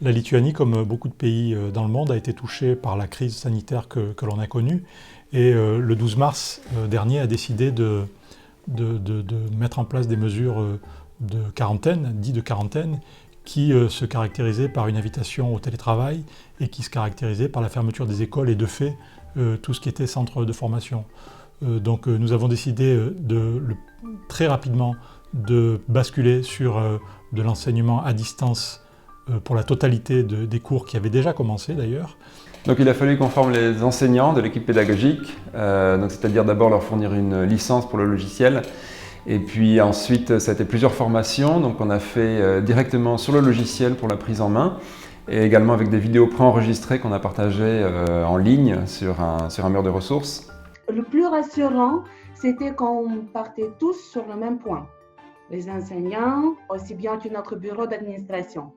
La Lituanie, comme beaucoup de pays dans le monde, a été touchée par la crise sanitaire que l'on a connue. Et le 12 mars dernier a décidé de mettre en place des mesures de quarantaine, dites de quarantaine, qui se caractérisaient par une invitation au télétravail et qui se caractérisaient par la fermeture des écoles et de fait tout ce qui était centre de formation. Donc nous avons décidé très rapidement de basculer sur de l'enseignement à distance pour la totalité des cours qui avaient déjà commencé d'ailleurs. Donc il a fallu qu'on forme les enseignants de l'équipe pédagogique, c'est-à-dire d'abord leur fournir une licence pour le logiciel, et puis ensuite ça a été plusieurs formations, donc on a fait directement sur le logiciel pour la prise en main, et également avec des vidéos préenregistrées qu'on a partagées en ligne sur un mur de ressources. Le plus rassurant, c'était qu'on partait tous sur le même point. Les enseignants, aussi bien que notre bureau d'administration.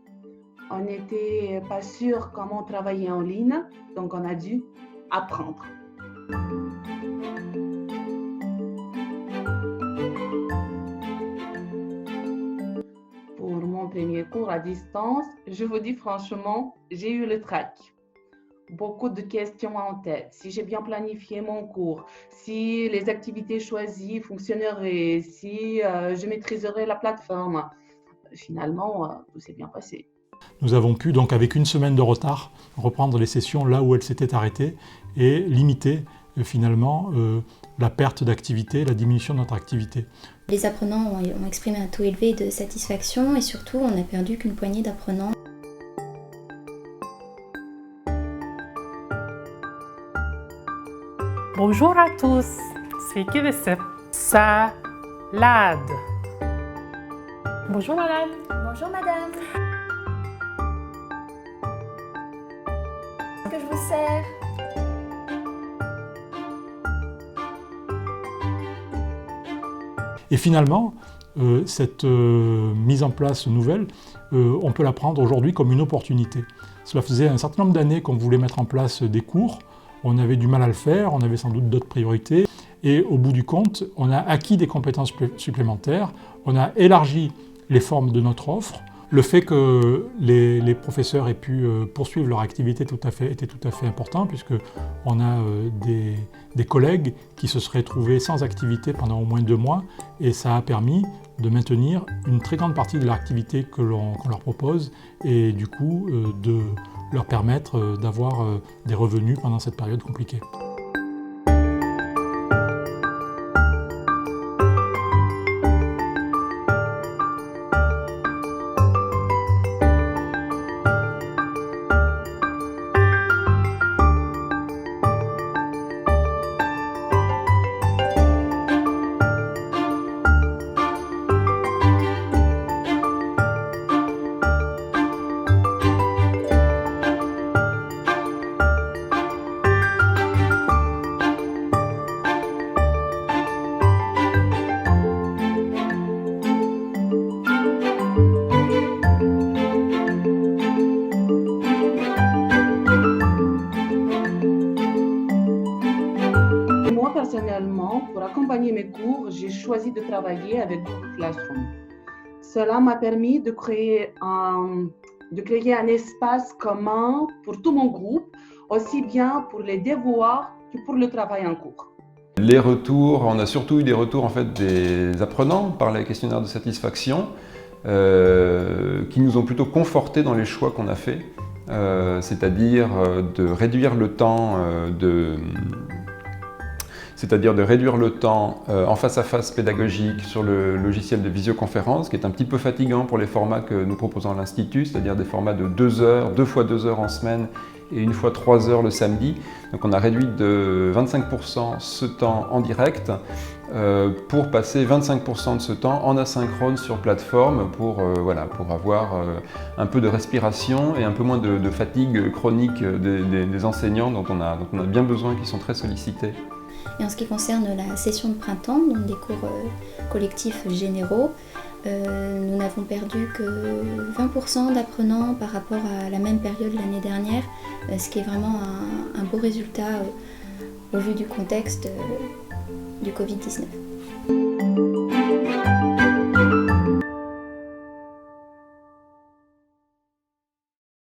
On n'était pas sûr comment travailler en ligne, donc on a dû apprendre. Pour mon premier cours à distance, je vous dis franchement, j'ai eu le trac. Beaucoup de questions en tête, si j'ai bien planifié mon cours, si les activités choisies fonctionneraient, si je maîtriserais la plateforme. Finalement, tout s'est bien passé. Nous avons pu, donc avec une semaine de retard, reprendre les sessions là où elles s'étaient arrêtées et limiter finalement la perte d'activité, la diminution de notre activité. Les apprenants ont exprimé un taux élevé de satisfaction et surtout on n'a perdu qu'une poignée d'apprenants. Bonjour à tous, sveiki visi. Salade. Bonjour madame. Bonjour madame. Est-ce que je vous sers? Et finalement, cette mise en place nouvelle, on peut la prendre aujourd'hui comme une opportunité. Cela faisait un certain nombre d'années qu'on voulait mettre en place des cours. On avait du mal à le faire, on avait sans doute d'autres priorités. Et au bout du compte, on a acquis des compétences supplémentaires, on a élargi les formes de notre offre. Le fait que les professeurs aient pu poursuivre leur activité était tout à fait important, puisqu'on a des collègues qui se seraient trouvés sans activité pendant au moins 2 mois, et ça a permis de maintenir une très grande partie de l'activité qu'on leur propose, et du coup de leur permettre d'avoir des revenus pendant cette période compliquée. Personnellement, pour accompagner mes cours, j'ai choisi de travailler avec Google Classroom. Cela m'a permis de créer un espace commun pour tout mon groupe, aussi bien pour les devoirs que pour le travail en cours. Les retours, on a surtout eu des retours en fait, des apprenants par les questionnaires de satisfaction qui nous ont plutôt confortés dans les choix qu'on a faits, c'est-à-dire de réduire le temps en face-à-face pédagogique sur le logiciel de visioconférence, qui est un petit peu fatigant pour les formats que nous proposons à l'Institut, c'est-à-dire des formats de 2 heures, 2 fois 2 heures en semaine et 1 fois 3 heures le samedi. Donc on a réduit de 25% ce temps en direct pour passer 25% de ce temps en asynchrone sur plateforme pour avoir un peu de respiration et un peu moins de fatigue chronique des enseignants dont on a bien besoin, qui sont très sollicités. Et en ce qui concerne la session de printemps, donc des cours collectifs généraux, nous n'avons perdu que 20% d'apprenants par rapport à la même période l'année dernière, ce qui est vraiment un beau résultat au vu du contexte du Covid-19.